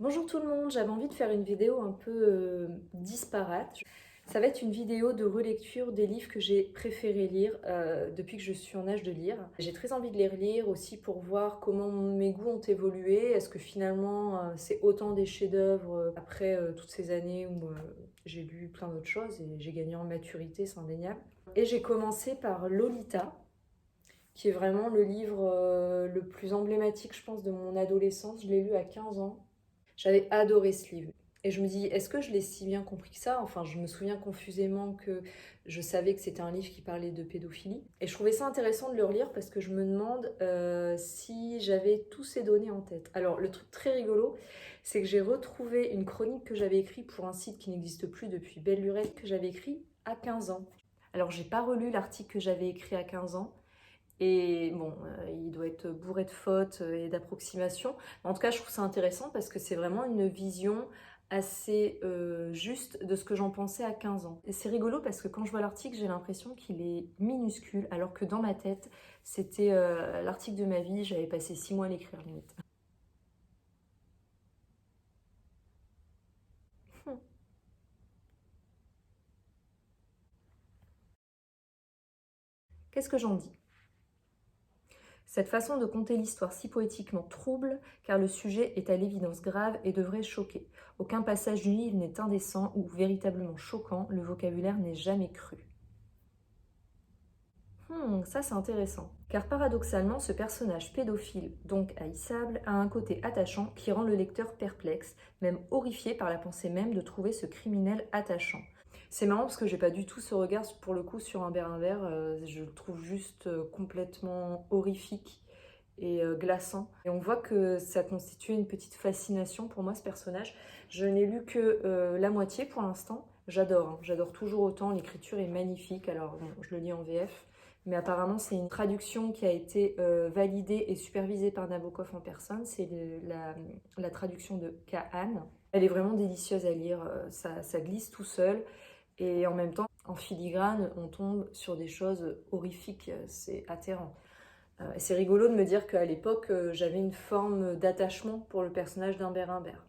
Bonjour tout le monde, j'avais envie de faire une vidéo un peu disparate. Ça va être une vidéo de relecture des livres que j'ai préféré lire depuis que je suis en âge de lire. J'ai très envie de les relire aussi pour voir comment mes goûts ont évolué. Est-ce que finalement c'est autant des chefs-d'œuvre après toutes ces années où j'ai lu plein d'autres choses et j'ai gagné en maturité, c'est indéniable. Et j'ai commencé par Lolita, qui est vraiment le livre le plus emblématique, je pense, de mon adolescence. Je l'ai lu à 15 ans. J'avais adoré ce livre. Et je me dis, est-ce que je l'ai si bien compris que ça? Enfin, je me souviens confusément que je savais que c'était un livre qui parlait de pédophilie. Et je trouvais ça intéressant de le relire parce que je me demande si j'avais tous ces données en tête. Alors, le truc très rigolo, c'est que j'ai retrouvé une chronique que j'avais écrite pour un site qui n'existe plus depuis belle lurette, que j'avais écrit à 15 ans. Alors, j'ai pas relu l'article que j'avais écrit à 15 ans, et bon, il doit être bourré de fautes et d'approximations. En tout cas, je trouve ça intéressant parce que c'est vraiment une vision assez juste de ce que j'en pensais à 15 ans. Et c'est rigolo parce que quand je vois l'article, j'ai l'impression qu'il est minuscule, alors que dans ma tête, c'était l'article de ma vie, j'avais passé 6 mois à l'écrire limite. Qu'est-ce que j'en dis? Cette façon de conter l'histoire si poétiquement trouble, car le sujet est à l'évidence grave et devrait choquer. Aucun passage du livre n'est indécent ou véritablement choquant, le vocabulaire n'est jamais cru. Ça c'est intéressant. Car paradoxalement, ce personnage pédophile, donc haïssable, a un côté attachant qui rend le lecteur perplexe, même horrifié par la pensée même de trouver ce criminel attachant. C'est marrant parce que j'ai pas du tout ce regard pour le coup sur Humbert Humbert, je le trouve juste complètement horrifique et glaçant. Et on voit que ça constitue une petite fascination pour moi, ce personnage. Je n'ai lu que la moitié pour l'instant. J'adore, hein. J'adore toujours autant, l'écriture est magnifique. Alors bon, je le lis en VF, mais apparemment c'est une traduction qui a été validée et supervisée par Nabokov en personne. C'est la traduction de Kahan. Elle est vraiment délicieuse à lire, ça glisse tout seul. Et en même temps, en filigrane, on tombe sur des choses horrifiques, c'est atterrant. C'est rigolo de me dire qu'à l'époque, j'avais une forme d'attachement pour le personnage d'Humbert Humbert.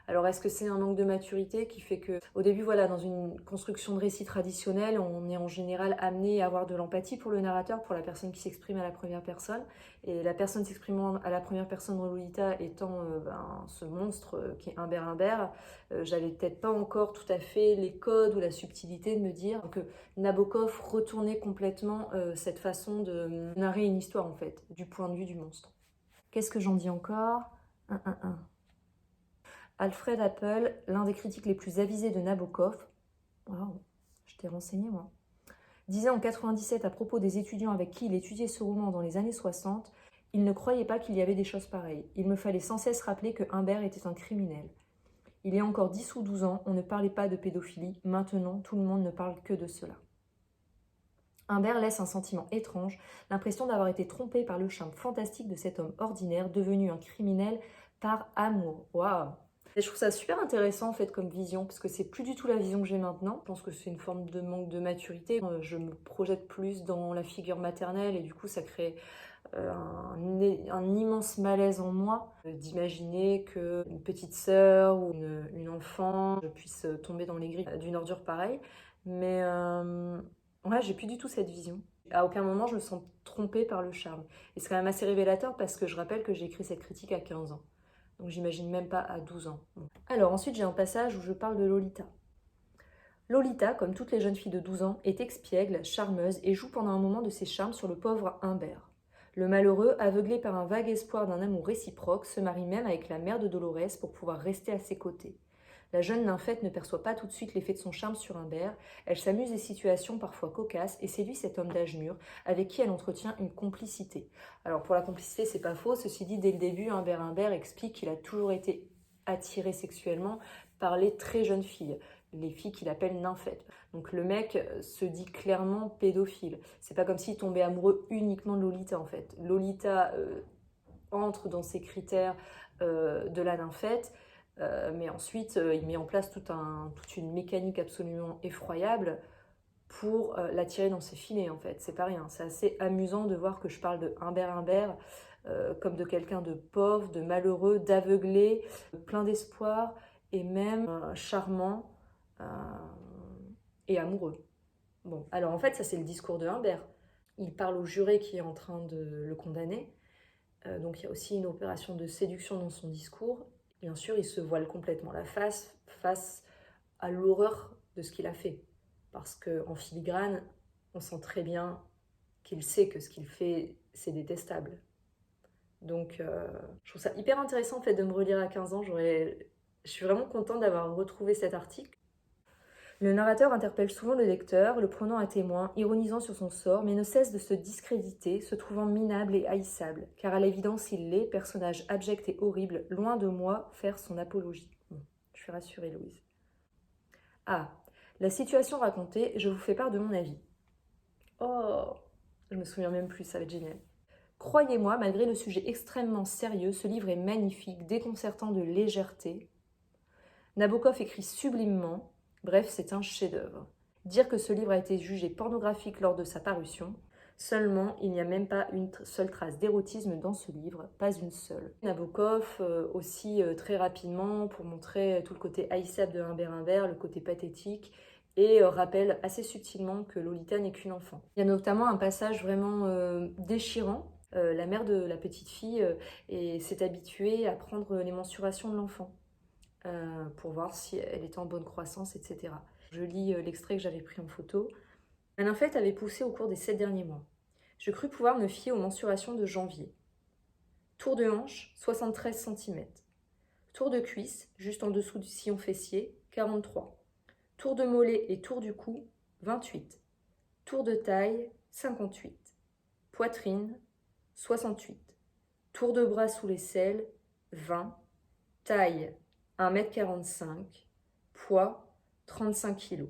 Alors est-ce que c'est un manque de maturité qui fait que, au début, voilà, dans une construction de récit traditionnelle, on est en général amené à avoir de l'empathie pour le narrateur, pour la personne qui s'exprime à la première personne, et la personne s'exprimant à la première personne dans Lolita étant ce monstre qui est Humbert Humbert, j'avais peut-être pas encore tout à fait les codes ou la subtilité de me dire que Nabokov retournait complètement cette façon de narrer une histoire en fait, du point de vue du monstre. Qu'est-ce que j'en dis encore? Un. Alfred Apple, l'un des critiques les plus avisés de Nabokov, wow, je t'ai renseigné moi, disait en 97 à propos des étudiants avec qui il étudiait ce roman dans les années 60, il ne croyait pas qu'il y avait des choses pareilles. Il me fallait sans cesse rappeler que Humbert était un criminel. Il y a encore 10 ou 12 ans, on ne parlait pas de pédophilie. Maintenant, tout le monde ne parle que de cela. Humbert laisse un sentiment étrange, l'impression d'avoir été trompé par le charme fantastique de cet homme ordinaire devenu un criminel par amour. Waouh! Et je trouve ça super intéressant en fait comme vision, parce que c'est plus du tout la vision que j'ai maintenant. Je pense que c'est une forme de manque de maturité. Je me projette plus dans la figure maternelle et du coup ça crée un immense malaise en moi d'imaginer qu'une petite sœur ou une enfant puisse tomber dans les griffes d'une ordure pareille. Mais ouais, j'ai plus du tout cette vision. À aucun moment je me sens trompée par le charme. Et c'est quand même assez révélateur parce que je rappelle que j'ai écrit cette critique à 15 ans. Donc j'imagine même pas à 12 ans. Alors ensuite j'ai un passage où je parle de Lolita. Lolita, comme toutes les jeunes filles de 12 ans, est expiègle, charmeuse et joue pendant un moment de ses charmes sur le pauvre Humbert. Le malheureux, aveuglé par un vague espoir d'un amour réciproque, se marie même avec la mère de Dolores pour pouvoir rester à ses côtés. La jeune nymphette ne perçoit pas tout de suite l'effet de son charme sur Humbert, elle s'amuse des situations parfois cocasses et séduit cet homme d'âge mûr avec qui elle entretient une complicité. Alors pour la complicité c'est pas faux, ceci dit dès le début Humbert explique qu'il a toujours été attiré sexuellement par les très jeunes filles, les filles qu'il appelle nymphètes. Donc le mec se dit clairement pédophile. C'est pas comme s'il tombait amoureux uniquement de Lolita en fait. Lolita entre dans ces critères de la nymphette, mais ensuite il met en place toute une mécanique absolument effroyable pour l'attirer dans ses filets en fait. C'est pas rien. C'est assez amusant de voir que je parle de Humbert comme de quelqu'un de pauvre, de malheureux, d'aveuglé, plein d'espoir et même charmant et amoureux. Bon, alors en fait, ça c'est le discours de Humbert. Il parle au juré qui est en train de le condamner. Donc il y a aussi une opération de séduction dans son discours. Bien sûr, il se voile complètement la face à l'horreur de ce qu'il a fait. Parce qu'en filigrane, on sent très bien qu'il sait que ce qu'il fait, c'est détestable. Donc je trouve ça hyper intéressant en fait de me relire à 15 ans. Je suis vraiment contente d'avoir retrouvé cet article. Le narrateur interpelle souvent le lecteur, le prenant à témoin, ironisant sur son sort, mais ne cesse de se discréditer, se trouvant minable et haïssable, car à l'évidence il l'est, personnage abject et horrible, loin de moi faire son apologie. Bon, je suis rassurée, Louise. Ah, la situation racontée, je vous fais part de mon avis. Oh, je me souviens même plus, ça va être génial. Croyez-moi, malgré le sujet extrêmement sérieux, ce livre est magnifique, déconcertant de légèreté. Nabokov écrit sublimement. Bref, c'est un chef-d'œuvre. Dire que ce livre a été jugé pornographique lors de sa parution, seulement il n'y a même pas une seule trace d'érotisme dans ce livre, pas une seule. Nabokov aussi très rapidement pour montrer tout le côté haïssable de Humbert, le côté pathétique, et rappelle assez subtilement que Lolita n'est qu'une enfant. Il y a notamment un passage vraiment déchirant. La mère de la petite fille s'est habituée à prendre les mensurations de l'enfant. Pour voir si elle était en bonne croissance, etc. Je lis l'extrait que j'avais pris en photo. Ma nymphette avait poussé au cours des 7 derniers mois. Je crus pouvoir me fier aux mensurations de janvier. Tour de hanche, 73 cm. Tour de cuisse, juste en dessous du sillon fessier, 43. Tour de mollet et tour du cou, 28. Tour de taille, 58. Poitrine, 68. Tour de bras sous l'aisselle, 20. Taille, 1,45 m, poids 35 kg.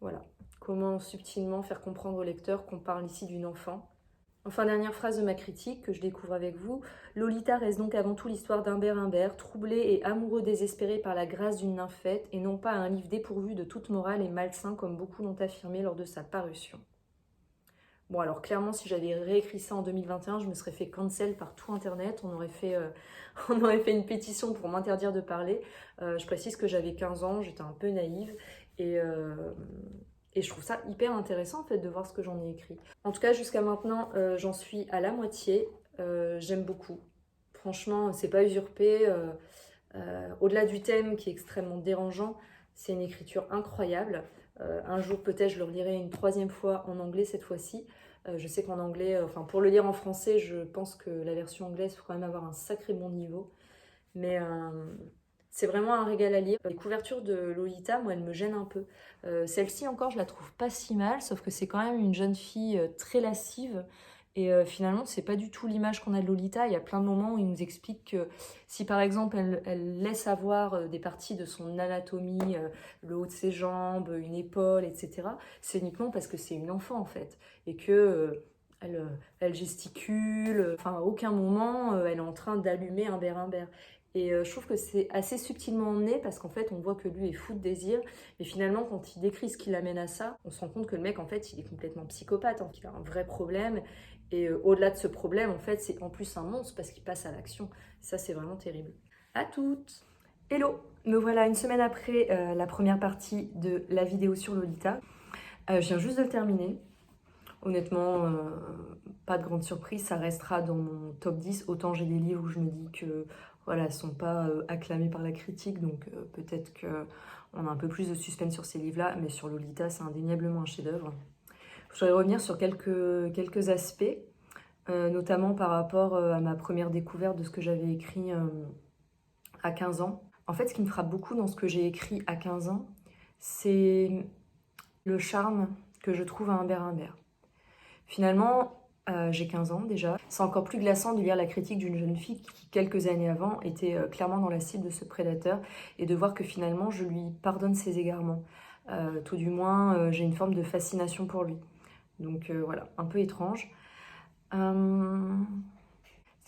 Voilà, comment subtilement faire comprendre au lecteur qu'on parle ici d'une enfant. Enfin, dernière phrase de ma critique que je découvre avec vous. Lolita reste donc avant tout l'histoire d'Humbert, troublé et amoureux désespéré par la grâce d'une nymphette et non pas un livre dépourvu de toute morale et malsain comme beaucoup l'ont affirmé lors de sa parution. Bon, alors clairement, si j'avais réécrit ça en 2021, je me serais fait cancel par tout Internet. On aurait fait une pétition pour m'interdire de parler. Je précise que j'avais 15 ans, j'étais un peu naïve. Et je trouve ça hyper intéressant en fait de voir ce que j'en ai écrit. En tout cas, jusqu'à maintenant, j'en suis à la moitié. J'aime beaucoup. Franchement, c'est pas usurpé. Au-delà du thème qui est extrêmement dérangeant, c'est une écriture incroyable. Un jour peut-être je le relirai une 3e fois en anglais cette fois-ci. Je sais qu'en anglais, pour le lire en français, je pense que la version anglaise, il faut quand même avoir un sacré bon niveau. Mais c'est vraiment un régal à lire. Les couvertures de Lolita, moi, elles me gênent un peu. Celle-ci encore, je la trouve pas si mal, sauf que c'est quand même une jeune fille très lascive. Et finalement, c'est pas du tout l'image qu'on a de Lolita. Il y a plein de moments où il nous explique que si par exemple elle laisse avoir des parties de son anatomie, le haut de ses jambes, une épaule, etc., c'est uniquement parce que c'est une enfant en fait. Et que elle gesticule, à aucun moment elle est en train d'allumer Humbert. Et je trouve que c'est assez subtilement emmené parce qu'en fait on voit que lui est fou de désir, mais finalement quand il décrit ce qui l'amène à ça, on se rend compte que le mec en fait il est complètement psychopathe, hein, qu'il a un vrai problème. Et au-delà de ce problème, en fait, c'est en plus un monstre parce qu'il passe à l'action. Ça, c'est vraiment terrible. À toutes! Hello! Me voilà une semaine après la première partie de la vidéo sur Lolita. Je viens juste de le terminer. Honnêtement, pas de grande surprise, ça restera dans mon top 10. Autant j'ai des livres où je me dis que voilà, ne sont pas acclamés par la critique, donc peut-être qu'on a un peu plus de suspense sur ces livres-là, mais sur Lolita, c'est indéniablement un chef-d'œuvre. Je voudrais revenir sur quelques aspects, notamment par rapport à ma première découverte de ce que j'avais écrit à 15 ans. En fait, ce qui me frappe beaucoup dans ce que j'ai écrit à 15 ans, c'est le charme que je trouve à Humbert. Finalement, j'ai 15 ans déjà. C'est encore plus glaçant de lire la critique d'une jeune fille qui, quelques années avant, était clairement dans la cible de ce prédateur et de voir que finalement, je lui pardonne ses égarements. Tout du moins, j'ai une forme de fascination pour lui. Donc voilà, un peu étrange. Ce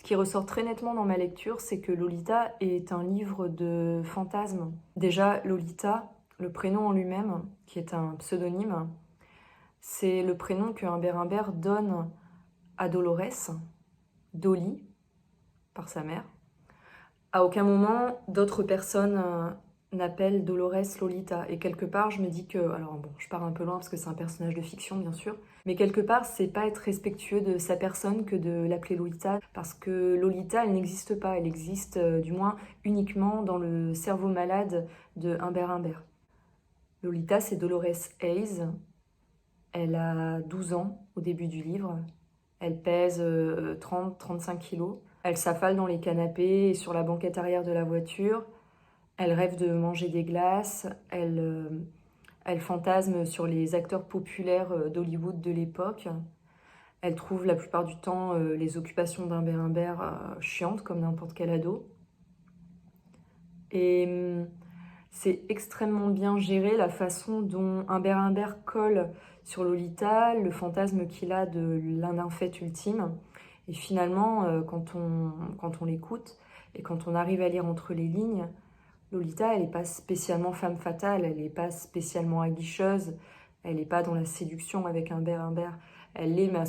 qui ressort très nettement dans ma lecture, c'est que Lolita est un livre de fantasmes. Déjà, Lolita, le prénom en lui-même, qui est un pseudonyme, c'est le prénom que Humbert donne à Dolores, Dolly, par sa mère. À aucun moment, d'autres personnes n'appellent Dolores Lolita. Et quelque part, je me dis que... Alors bon, je pars un peu loin parce que c'est un personnage de fiction, bien sûr. Mais quelque part, c'est pas être respectueux de sa personne que de l'appeler Lolita. Parce que Lolita, elle n'existe pas. Elle existe, du moins, uniquement dans le cerveau malade de Humbert Humbert. Lolita, c'est Dolores Hayes. Elle a 12 ans au début du livre. Elle pèse 30-35 kilos. Elle s'affale dans les canapés et sur la banquette arrière de la voiture. Elle rêve de manger des glaces. Elle fantasme sur les acteurs populaires d'Hollywood de l'époque. Elle trouve la plupart du temps les occupations d'Humbert Humbert chiantes, comme n'importe quel ado. Et c'est extrêmement bien géré la façon dont Humbert Humbert colle sur Lolita le fantasme qu'il a de l'un-infect ultime. Et finalement, quand on l'écoute et quand on arrive à lire entre les lignes, Lolita, elle n'est pas spécialement femme fatale, elle n'est pas spécialement aguicheuse, elle n'est pas dans la séduction avec Humbert Humbert. Elle l'est, mais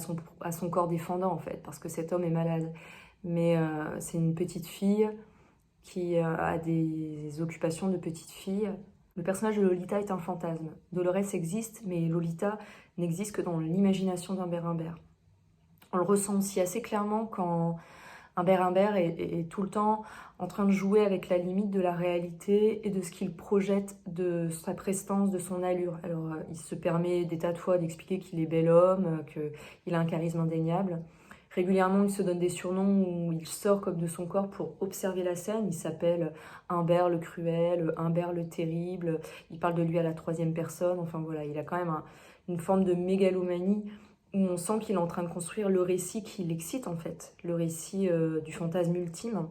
à son corps défendant, en fait, parce que cet homme est malade. Mais c'est une petite fille qui a des occupations de petite fille. Le personnage de Lolita est un fantasme. Dolores existe, mais Lolita n'existe que dans l'imagination d'Humbert Humbert. On le ressent aussi assez clairement quand Humbert Humbert est tout le temps en train de jouer avec la limite de la réalité et de ce qu'il projette de sa prestance, de son allure. Alors, il se permet des tas de fois d'expliquer qu'il est bel homme, qu'il a un charisme indéniable. Régulièrement, il se donne des surnoms où il sort comme de son corps pour observer la scène. Il s'appelle Humbert le cruel, Humbert le terrible. Il parle de lui à la troisième personne. Enfin voilà, il a quand même une forme de mégalomanie où on sent qu'il est en train de construire le récit qui l'excite en fait, le récit du fantasme ultime.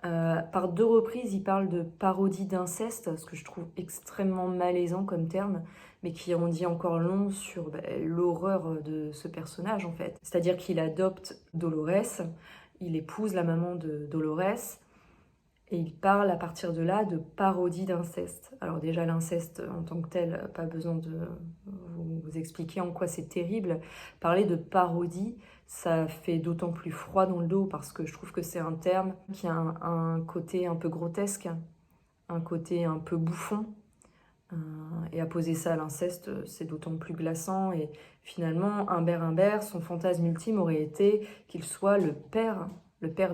Par 2 reprises, il parle de parodie d'inceste, ce que je trouve extrêmement malaisant comme terme, mais qui en dit encore long sur l'horreur de ce personnage en fait. C'est-à-dire qu'il adopte Dolores, il épouse la maman de Dolores, et il parle à partir de là de parodie d'inceste. Alors déjà l'inceste en tant que tel, pas besoin de vous expliquer en quoi c'est terrible. Parler de parodie, ça fait d'autant plus froid dans le dos parce que je trouve que c'est un terme qui a un côté un peu grotesque, un côté un peu bouffon. Et à poser ça à l'inceste, c'est d'autant plus glaçant. Et finalement, Humbert Humbert, son fantasme ultime aurait été qu'il soit le père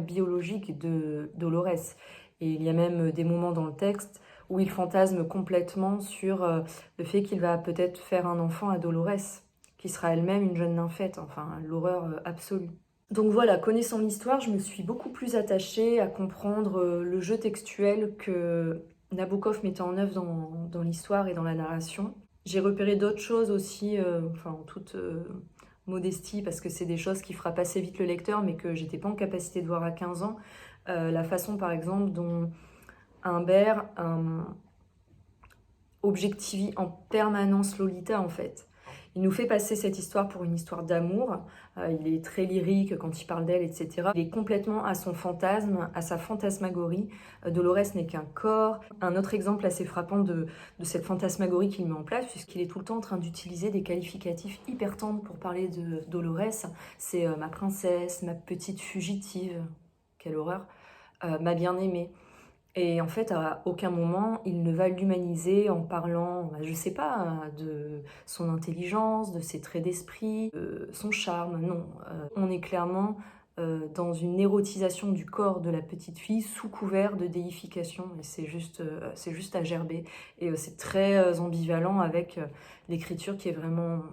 biologique de Dolores. Et il y a même des moments dans le texte où il fantasme complètement sur le fait qu'il va peut-être faire un enfant à Dolores, qui sera elle-même une jeune nymphette, enfin l'horreur absolue. Donc voilà, connaissant l'histoire, je me suis beaucoup plus attachée à comprendre le jeu textuel que Nabokov mettait en œuvre dans l'histoire et dans la narration. J'ai repéré d'autres choses aussi, en toute modestie, parce que c'est des choses qui frappent assez vite le lecteur, mais que j'étais pas en capacité de voir à 15 ans. La façon, par exemple, dont Humbert objectivie en permanence Lolita, en fait. Il nous fait passer cette histoire pour une histoire d'amour. Il est très lyrique quand il parle d'elle, etc. Il est complètement à son fantasme, à sa fantasmagorie. Dolores n'est qu'un corps. Un autre exemple assez frappant de cette fantasmagorie qu'il met en place, puisqu'il est tout le temps en train d'utiliser des qualificatifs hyper tendres pour parler de Dolores. C'est ma princesse, ma petite fugitive, quelle horreur, ma bien-aimée. Et en fait, à aucun moment, il ne va l'humaniser en parlant, je sais pas, de son intelligence, de ses traits d'esprit, de son charme. Non, on est clairement dans une érotisation du corps de la petite fille sous couvert de déification. Et c'est juste à gerber. Et c'est très ambivalent avec l'écriture qui est vraiment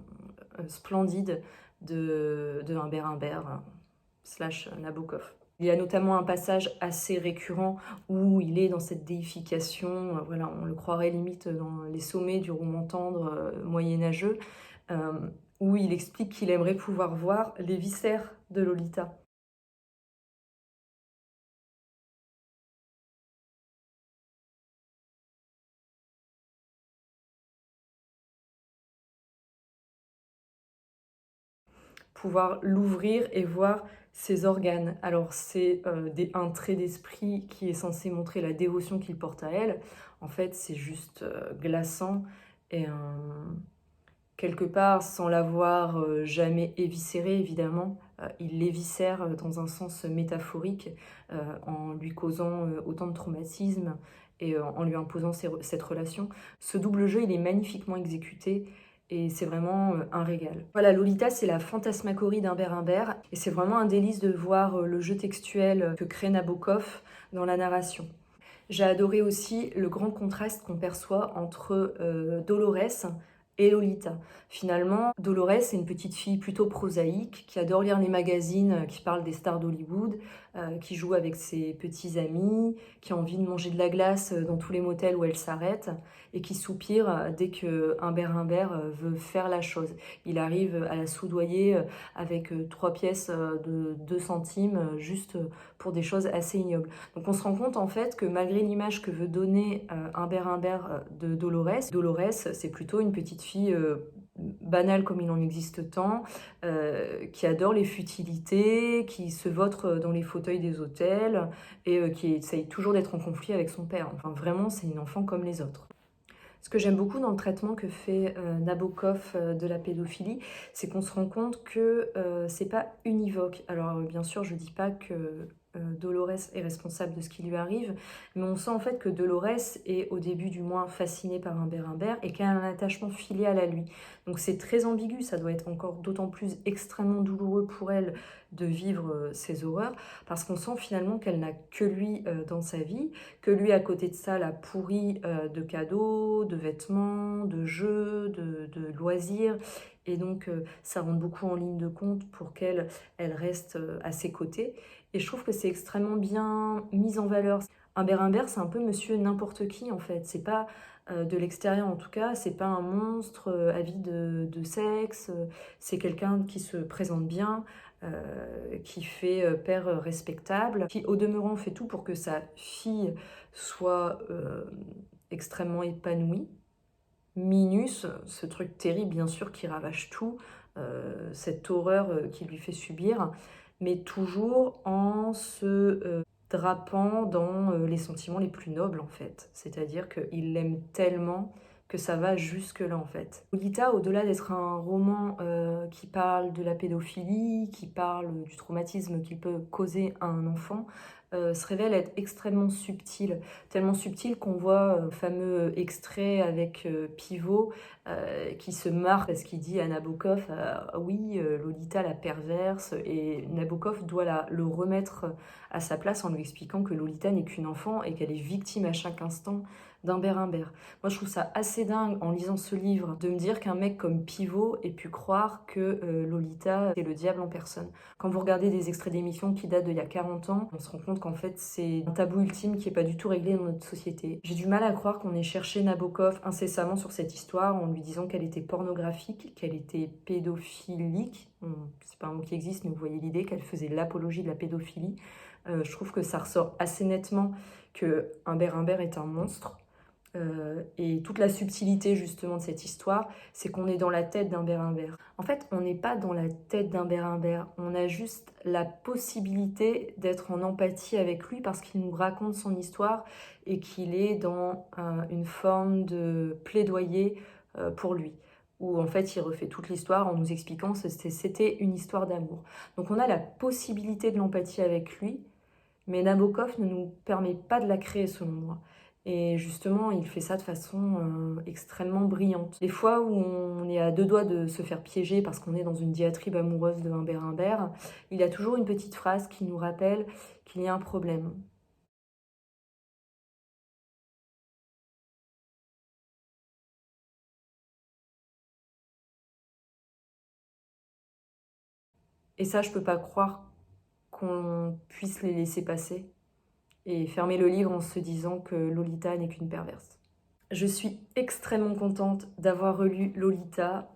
splendide de Humbert Humbert / Nabokov. Il y a notamment un passage assez récurrent où il est dans cette déification, voilà, on le croirait limite dans les sommets du roman tendre moyenâgeux, où il explique qu'il aimerait pouvoir voir les viscères de Lolita. Pouvoir l'ouvrir et voir ses organes. Alors c'est un trait d'esprit qui est censé montrer la dévotion qu'il porte à elle. En fait, c'est juste glaçant et quelque part, sans l'avoir jamais éviscéré, évidemment, il l'éviscère dans un sens métaphorique en lui causant autant de traumatisme et en lui imposant cette relation. Ce double jeu, il est magnifiquement exécuté et c'est vraiment un régal. Voilà, Lolita, c'est la fantasmagorie d'Humbert Humbert et c'est vraiment un délice de voir le jeu textuel que crée Nabokov dans la narration. J'ai adoré aussi le grand contraste qu'on perçoit entre Dolores et Lolita. Finalement, Dolores est une petite fille plutôt prosaïque, qui adore lire les magazines qui parlent des stars d'Hollywood, qui joue avec ses petits amis, qui a envie de manger de la glace dans tous les motels où elle s'arrête, et qui soupire dès que Humbert Humbert veut faire la chose. Il arrive à la soudoyer avec 3 pièces de 2 centimes, juste pour des choses assez ignobles. Donc on se rend compte en fait que malgré l'image que veut donner Humbert Humbert de Dolores, Dolores c'est plutôt une petite fille banale comme il en existe tant, qui adore les futilités, qui se vautre dans les fauteuils des hôtels et qui essaye toujours d'être en conflit avec son père. Enfin vraiment c'est une enfant comme les autres. Ce que j'aime beaucoup dans le traitement que fait Nabokov de la pédophilie, c'est qu'on se rend compte que c'est pas univoque. Alors bien sûr, je dis pas que Dolores est responsable de ce qui lui arrive, mais on sent en fait que Dolores est au début du moins fascinée par Humbert Humbert et qu'elle a un attachement filial à lui. Donc c'est très ambigu, ça doit être encore d'autant plus extrêmement douloureux pour elle de vivre ces horreurs, parce qu'on sent finalement qu'elle n'a que lui dans sa vie, que lui à côté de ça l'a pourri de cadeaux, de vêtements, de jeux, de loisirs, et donc ça rentre beaucoup en ligne de compte pour qu'elle reste à ses côtés. Et je trouve que c'est extrêmement bien mis en valeur. Humbert Humbert, c'est un peu monsieur n'importe qui en fait. C'est pas de l'extérieur en tout cas, c'est pas un monstre avide de sexe. C'est quelqu'un qui se présente bien, qui fait père respectable, qui au demeurant fait tout pour que sa fille soit extrêmement épanouie. Minus, ce truc terrible bien sûr qui ravage tout, cette horreur qu'il lui fait subir, mais toujours en se drapant dans les sentiments les plus nobles en fait. C'est-à-dire qu'il l'aime tellement que ça va jusque-là en fait. Lolita, au-delà d'être un roman qui parle de la pédophilie, qui parle du traumatisme qu'il peut causer à un enfant, se révèle être extrêmement subtil, tellement subtil qu'on voit un fameux extrait avec Pivot qui se marre parce qu'il dit à Nabokov oui, Lolita la perverse, et Nabokov doit le remettre à sa place en lui expliquant que Lolita n'est qu'une enfant et qu'elle est victime à chaque instant d'Humbert Humbert. Moi je trouve ça assez dingue en lisant ce livre de me dire qu'un mec comme Pivot ait pu croire que Lolita est le diable en personne. Quand vous regardez des extraits d'émissions qui datent d'il y a 40 ans, on se rend compte qu'en fait c'est un tabou ultime qui n'est pas du tout réglé dans notre société. J'ai du mal à croire qu'on ait cherché Nabokov incessamment sur cette histoire en lui disant qu'elle était pornographique, qu'elle était pédophilique. C'est pas un mot qui existe, mais vous voyez l'idée, qu'elle faisait l'apologie de la pédophilie. Je trouve que ça ressort assez nettement que Humbert Humbert est un monstre. Et toute la subtilité justement de cette histoire, c'est qu'on est dans la tête d'Humbert Humbert. En fait, on n'est pas dans la tête d'Humbert Humbert, on a juste la possibilité d'être en empathie avec lui parce qu'il nous raconte son histoire et qu'il est dans une forme de plaidoyer pour lui, où en fait il refait toute l'histoire en nous expliquant que c'était une histoire d'amour. Donc on a la possibilité de l'empathie avec lui, mais Nabokov ne nous permet pas de la créer selon moi. Et justement, il fait ça de façon extrêmement brillante. Les fois où on est à 2 doigts de se faire piéger parce qu'on est dans une diatribe amoureuse de Humbert Humbert, il y a toujours une petite phrase qui nous rappelle qu'il y a un problème. Et ça, je peux pas croire qu'on puisse les laisser passer et fermer le livre en se disant que Lolita n'est qu'une perverse. Je suis extrêmement contente d'avoir relu Lolita.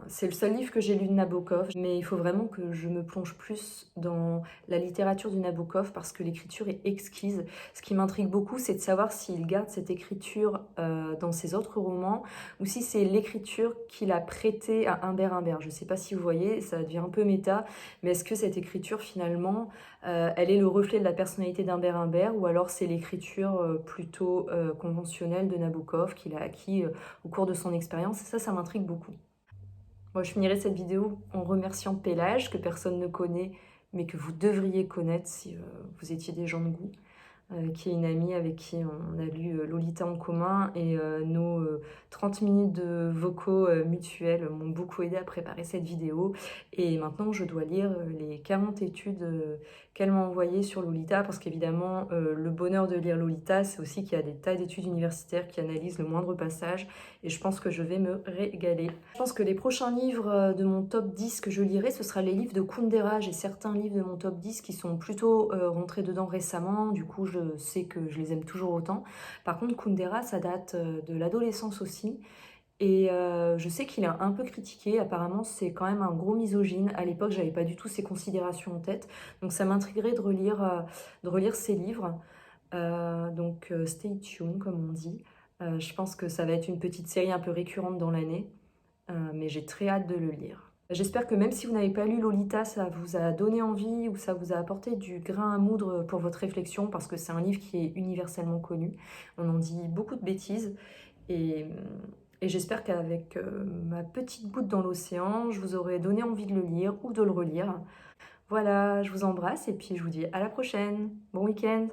C'est le seul livre que j'ai lu de Nabokov, mais il faut vraiment que je me plonge plus dans la littérature de Nabokov parce que l'écriture est exquise. Ce qui m'intrigue beaucoup, c'est de savoir s'il garde cette écriture dans ses autres romans ou si c'est l'écriture qu'il a prêtée à Humbert Humbert. Je ne sais pas si vous voyez, ça devient un peu méta, mais est-ce que cette écriture finalement elle est le reflet de la personnalité d'Humbert Humbert ou alors c'est l'écriture plutôt conventionnelle de Nabokov qu'il a acquis au cours de son expérience. Ça m'intrigue beaucoup. Moi, je finirai cette vidéo en remerciant Pélage, que personne ne connaît, mais que vous devriez connaître si vous étiez des gens de goût. Qui est une amie avec qui on a lu Lolita en commun et nos 30 minutes de vocaux mutuels m'ont beaucoup aidé à préparer cette vidéo. Et maintenant, je dois lire les 40 études qu'elle m'a envoyées sur Lolita parce qu'évidemment, le bonheur de lire Lolita, c'est aussi qu'il y a des tas d'études universitaires qui analysent le moindre passage et je pense que je vais me régaler. Je pense que les prochains livres de mon top 10 que je lirai, ce sera les livres de Kundera. J'ai certains livres de mon top 10 qui sont plutôt rentrés dedans récemment, du coup je sais que je les aime toujours autant. Par contre, Kundera, ça date de l'adolescence aussi. Et je sais qu'il est un peu critiqué, apparemment c'est quand même un gros misogyne. À l'époque, j'avais pas du tout ces considérations en tête, donc ça m'intriguerait de relire ses livres. Donc stay tuned, comme on dit. Je pense que ça va être une petite série un peu récurrente dans l'année, mais j'ai très hâte de le lire. J'espère que même si vous n'avez pas lu Lolita, ça vous a donné envie ou ça vous a apporté du grain à moudre pour votre réflexion, parce que c'est un livre qui est universellement connu. On en dit beaucoup de bêtises et, et j'espère qu'avec ma petite goutte dans l'océan, je vous aurai donné envie de le lire ou de le relire. Voilà, je vous embrasse et puis je vous dis à la prochaine. Bon week-end!